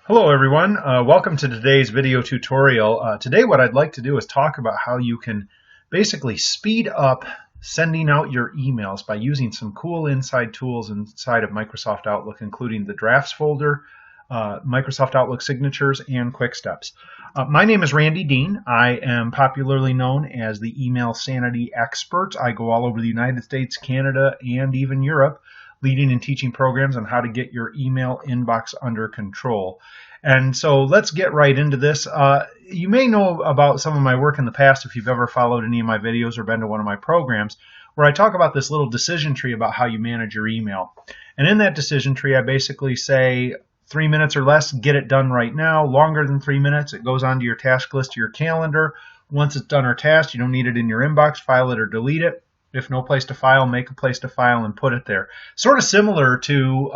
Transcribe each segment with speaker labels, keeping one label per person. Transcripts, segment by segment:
Speaker 1: Hello everyone, welcome to today's video tutorial. Today what I'd like to do is talk about how you can basically speed up sending out your emails by using some cool inside tools inside of Microsoft Outlook, including the drafts folder, Microsoft Outlook signatures, and quick steps. My name is Randy Dean. I am popularly known as the email sanity expert. I go all over the United States, Canada, and even Europe, leading and teaching programs on how to get your email inbox under control. And so let's get right into this. You may know about some of my work in the past if you've ever followed any of my videos or been to one of my programs, where I talk about this little decision tree about how you manage your email. And in that decision tree, I basically say 3 minutes or less, get it done right now. Longer than 3 minutes, it goes onto your task list to your calendar. Once it's done or tasked, you don't need it in your inbox, file it or delete it. If no place to file, make a place to file and put it there. Sort of similar to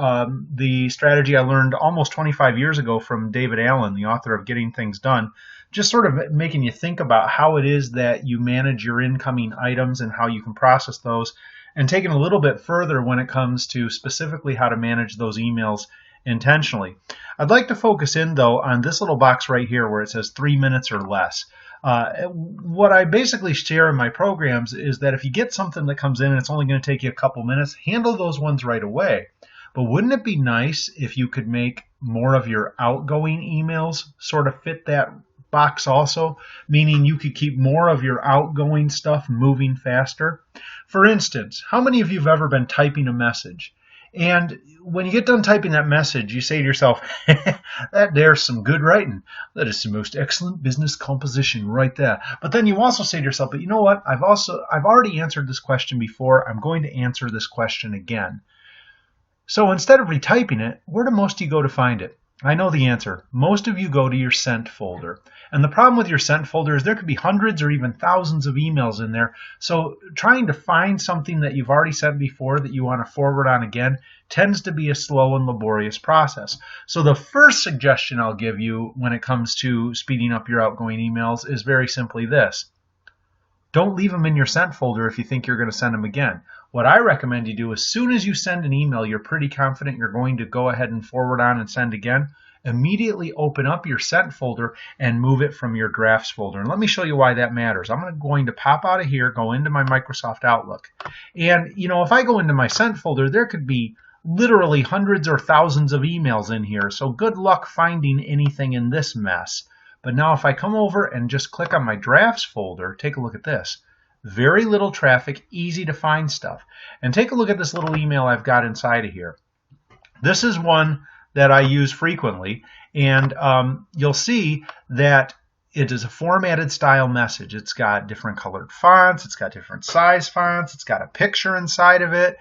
Speaker 1: the strategy I learned almost 25 years ago from David Allen, the author of Getting Things Done. Just sort of making you think about how it is that you manage your incoming items and how you can process those, and taking a little bit further when it comes to specifically how to manage those emails intentionally. I'd like to focus in, though, on this little box right here where it says 3 minutes or less. What I basically share in my programs is that if you get something that comes in and it's only going to take you a couple minutes, handle those ones right away. But wouldn't it be nice if you could make more of your outgoing emails sort of fit that box also, meaning you could keep more of your outgoing stuff moving faster? For instance, how many of you have ever been typing a message? And when you get done typing that message, you say to yourself, there's some good writing. That is some most excellent business composition right there. But then you also say to yourself, but you know what? I've already answered this question before. I'm going to answer this question again. So instead of retyping it, where do most of you go to find it? I know the answer. Most of you go to your sent folder. And the problem with your sent folder is there could be hundreds or even thousands of emails in there. So trying to find something that you've already sent before that you want to forward on again tends to be a slow and laborious process. So the first suggestion I'll give you when it comes to speeding up your outgoing emails is very simply this. Don't leave them in your sent folder if you think you're going to send them again. What I recommend you do, as soon as you send an email you're pretty confident you're going to go ahead and forward on and send again, immediately open up your sent folder and move it from your drafts folder. And let me show you why that matters. I'm going to pop out of here, go into my Microsoft Outlook. And if I go into my sent folder, there could be literally hundreds or thousands of emails in here. So good luck finding anything in this mess. But now if I come over and just click on my drafts folder, take a look at this. Very little traffic, easy to find stuff. And take a look at this little email I've got inside of here. This is one that I use frequently, and you'll see that it is a formatted style message. It's got different colored fonts, it's got different size fonts, it's got a picture inside of it.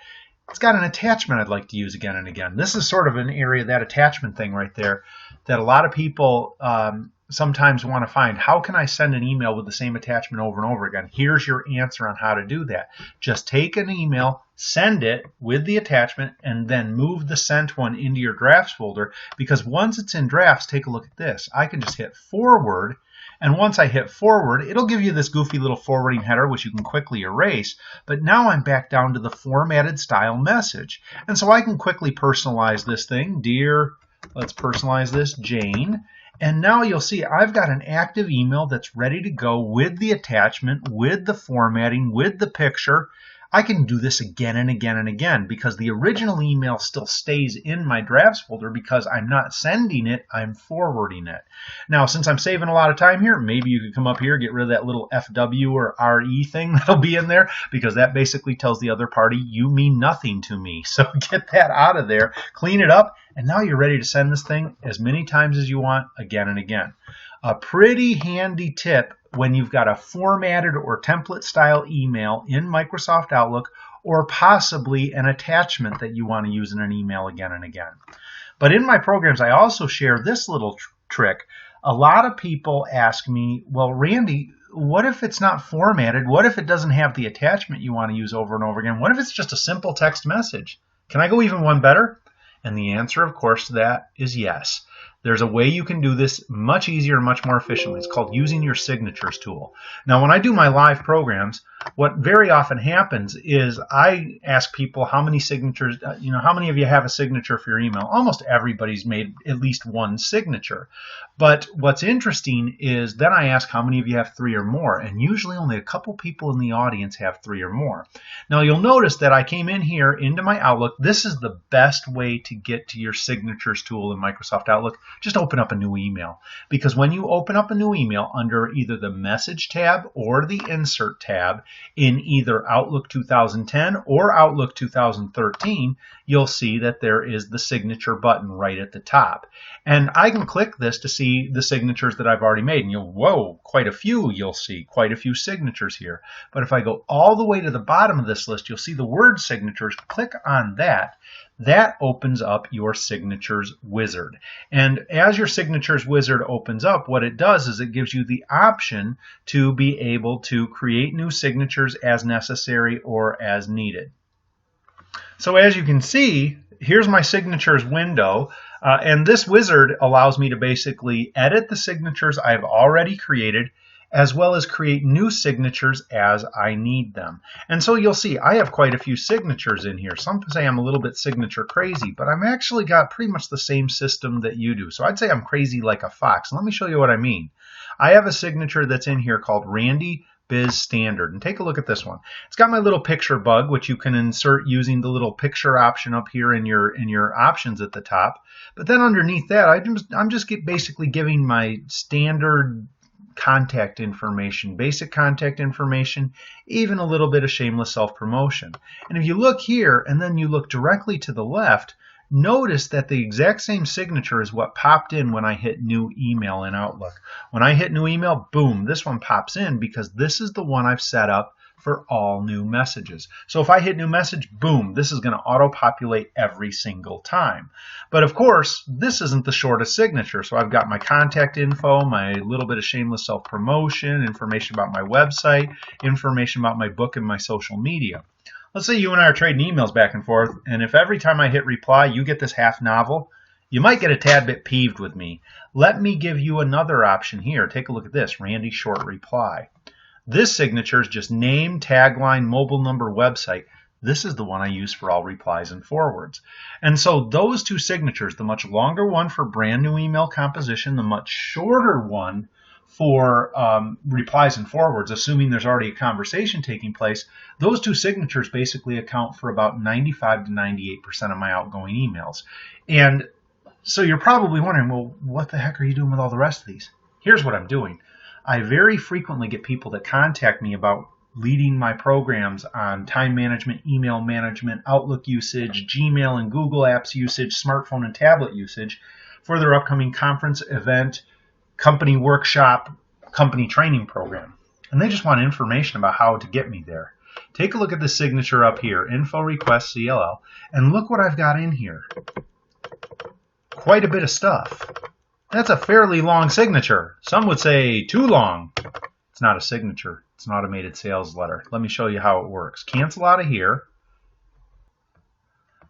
Speaker 1: It's got an attachment I'd like to use again and again. This is sort of an area, that attachment thing right there, that a lot of people sometimes want to find. How can I send an email with the same attachment over and over again? Here's your answer on how to do that. Just take an email, send it with the attachment, and then move the sent one into your drafts folder, because once it's in drafts, take a look at this. I can just hit forward, and once I hit forward, it'll give you this goofy little forwarding header, which you can quickly erase. But now I'm back down to the formatted style message. And so I can quickly personalize this thing. Dear, let's personalize this, Jane. And now you'll see I've got an active email that's ready to go with the attachment, with the formatting, with the picture. I can do this again and again and again because the original email still stays in my drafts folder because I'm not sending it, I'm forwarding it. Now, since I'm saving a lot of time here, maybe you could come up here, get rid of that little FW or RE thing that'll be in there, because that basically tells the other party you mean nothing to me. So get that out of there, clean it up, and now you're ready to send this thing as many times as you want, again and again. A pretty handy tip when you've got a formatted or template style email in Microsoft Outlook, or possibly an attachment that you want to use in an email again and again. But in my programs, I also share this little trick. A lot of people ask me, well, Randy, what if it's not formatted? What if it doesn't have the attachment you want to use over and over again? What if it's just a simple text message? Can I go even one better? And the answer, of course, to that is yes. There's a way you can do this much easier and much more efficiently. It's called using your signatures tool. Now, when I do my live programs, what very often happens is I ask people how many signatures, how many of you have a signature for your email? Almost everybody's made at least one signature. But what's interesting is then I ask how many of you have 3 or more, and usually only a couple people in the audience have 3 or more. Now you'll notice that I came in here into my Outlook. This is the best way to get to your signatures tool in Microsoft Outlook. Just open up a new email, because when you open up a new email under either the Message tab or the Insert tab in either Outlook 2010 or Outlook 2013, you'll see that there is the signature button right at the top. And I can click this to see the signatures that I've already made. And whoa, quite a few, you'll see quite a few signatures here. But if I go all the way to the bottom of this list, you'll see the word signatures. Click on that. That opens up your signatures wizard. And as your signatures wizard opens up, what it does is it gives you the option to be able to create new signatures as necessary or as needed. So as you can see, here's my signatures window. And this wizard allows me to basically edit the signatures I've already created, as well as create new signatures as I need them. And so you'll see I have quite a few signatures in here. Some say I'm a little bit signature crazy, but I'm actually got pretty much the same system that you do. So I'd say I'm crazy like a fox. Let me show you what I mean. I have a signature that's in here called Randy Biz Standard. And take a look at this one. It's got my little picture bug, which you can insert using the little picture option up here in your options at the top. But then underneath that, I'm just basically giving my standard contact information, basic contact information, even a little bit of shameless self-promotion. And if you look here and then you look directly to the left, notice that the exact same signature is what popped in when I hit new email in Outlook. When I hit new email, boom, this one pops in because this is the one I've set up for all new messages. So if I hit new message, boom, this is going to auto-populate every single time. But of course, this isn't the shortest signature. So I've got my contact info, my little bit of shameless self-promotion, information about my website, information about my book and my social media. Let's say you and I are trading emails back and forth, and if every time I hit reply, you get this half novel, you might get a tad bit peeved with me. Let me give you another option here. Take a look at this, Randy Short Reply. This signature is just name, tagline, mobile number, website. This is the one I use for all replies and forwards. And so those two signatures, the much longer one for brand new email composition, the much shorter one for replies and forwards, assuming there's already a conversation taking place, those two signatures basically account for about 95 to 98% of my outgoing emails. And so you're probably wondering, well, what the heck are you doing with all the rest of these? Here's what I'm doing. I very frequently get people that contact me about leading my programs on time management, email management, Outlook usage, Gmail and Google Apps usage, smartphone and tablet usage for their upcoming conference, event, company workshop, company training program. And they just want information about how to get me there. Take a look at the signature up here, info request CLL, and look what I've got in here. Quite a bit of stuff. That's a fairly long signature. Some would say too long. It's not a signature. It's an automated sales letter. Let me show you how it works. Cancel out of here.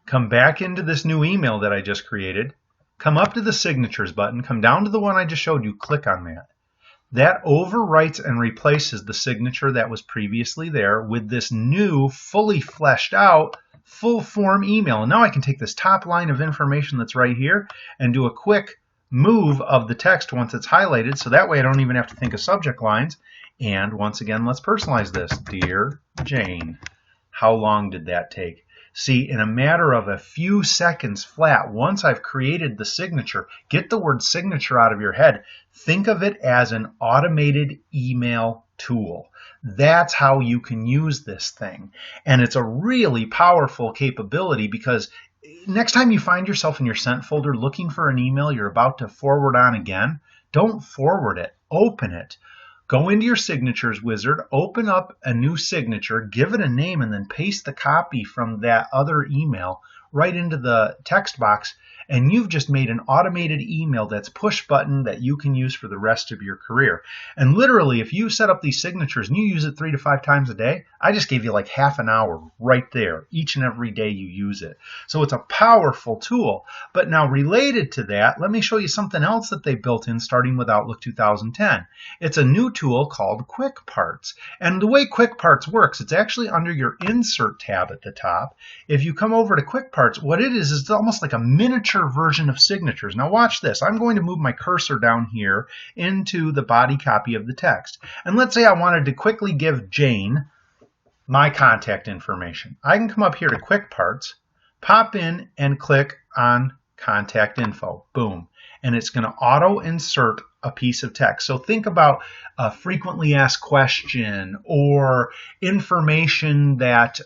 Speaker 1: Come back into this new email that I just created. Come up to the signatures button. Come down to the one I just showed you. Click on that. That overwrites and replaces the signature that was previously there with this new, fully fleshed out, full form email. And now I can take this top line of information that's right here and do a quick move of the text once it's highlighted, so that way I don't even have to think of subject lines. And once again, let's personalize this. Dear Jane. How long did that take? See, in a matter of a few seconds flat, once I've created the signature, get the word signature out of your head. Think of it as an automated email tool. That's how you can use this thing. And it's a really powerful capability because next time you find yourself in your sent folder looking for an email you're about to forward on again, don't forward it. Open it. Go into your signatures wizard, open up a new signature, give it a name, and then paste the copy from that other email right into the text box. and you've just made an automated email that's push button that you can use for the rest of your career. And literally, if you set up these signatures and you use it 3 to 5 times a day, I just gave you like half an hour right there each and every day you use it. So it's a powerful tool. But now related to that, let me show you something else that they built in starting with Outlook 2010. It's a new tool called Quick Parts. And the way Quick Parts works, it's actually under your Insert tab at the top. If you come over to Quick Parts, what it is it's almost like a miniature version of signatures. Now watch this. I'm going to move my cursor down here into the body copy of the text. And let's say I wanted to quickly give Jane my contact information. I can come up here to Quick Parts, pop in and click on Contact Info. Boom. And it's going to auto insert a piece of text. So think about a frequently asked question or information that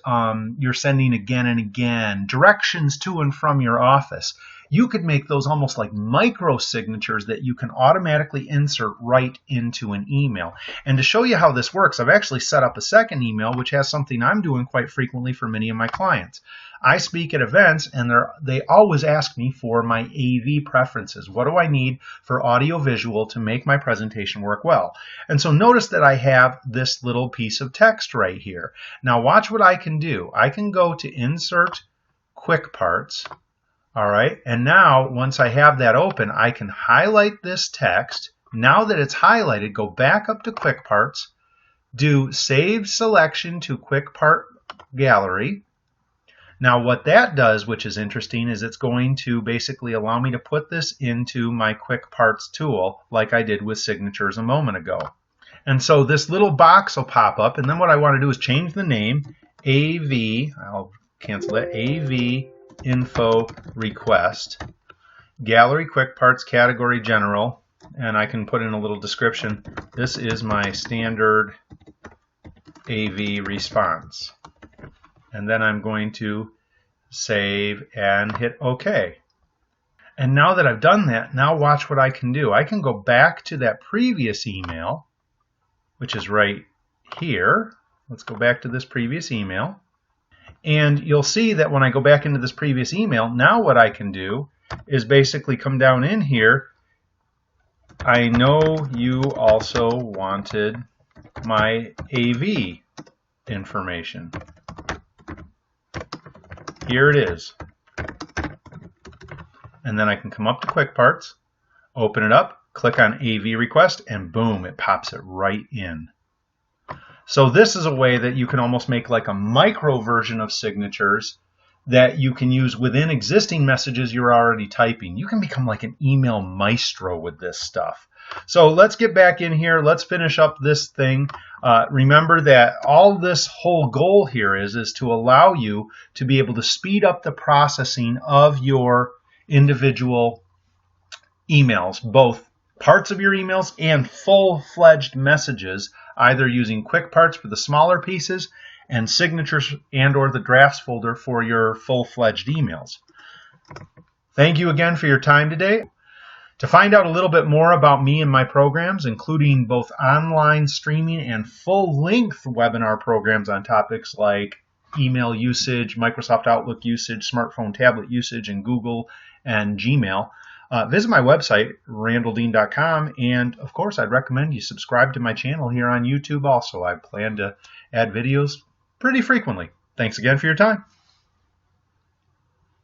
Speaker 1: you're sending again and again, directions to and from your office. You could make those almost like micro signatures that you can automatically insert right into an email. And to show you how this works, I've actually set up a second email, which has something I'm doing quite frequently for many of my clients. I speak at events, and they always ask me for my AV preferences. What do I need for audio-visual to make my presentation work well? And so notice that I have this little piece of text right here. Now watch what I can do. I can go to Insert, Quick Parts. All right, and now once I have that open, I can highlight this text. Now that it's highlighted, go back up to Quick Parts, do Save Selection to Quick Part Gallery. Now what that does, which is interesting, is it's going to basically allow me to put this into my Quick Parts tool like I did with signatures a moment ago. And so this little box will pop up, and then what I want to do is change the name, AV, I'll cancel that, AV Info Request, Gallery Quick Parts Category General, and I can put in a little description. This is my standard AV response. And then I'm going to save and hit OK. And now that I've done that, now watch what I can do. I can go back to that previous email, which is right here. Let's go back to this previous email. And you'll see that when I go back into this previous email, now what I can do is basically come down in here. I know you also wanted my AV information. Here it is. And then I can come up to Quick Parts, open it up, click on AV Request, and boom, it pops it right in. So this is a way that you can almost make like a micro version of signatures that you can use within existing messages you're already typing. You can become like an email maestro with this stuff. So let's get back in here. Let's finish up this thing. Remember that all this whole goal here is to allow you to be able to speed up the processing of your individual emails, both parts of your emails and full-fledged messages, either using Quick Parts for the smaller pieces and signatures and or the drafts folder for your full-fledged emails. Thank you again for your time today. To find out a little bit more about me and my programs, including both online streaming and full-length webinar programs on topics like email usage, Microsoft Outlook usage, smartphone tablet usage, and Google and Gmail, visit my website, randalldean.com, and of course I'd recommend you subscribe to my channel here on YouTube also. I plan to add videos pretty frequently. Thanks again for your time.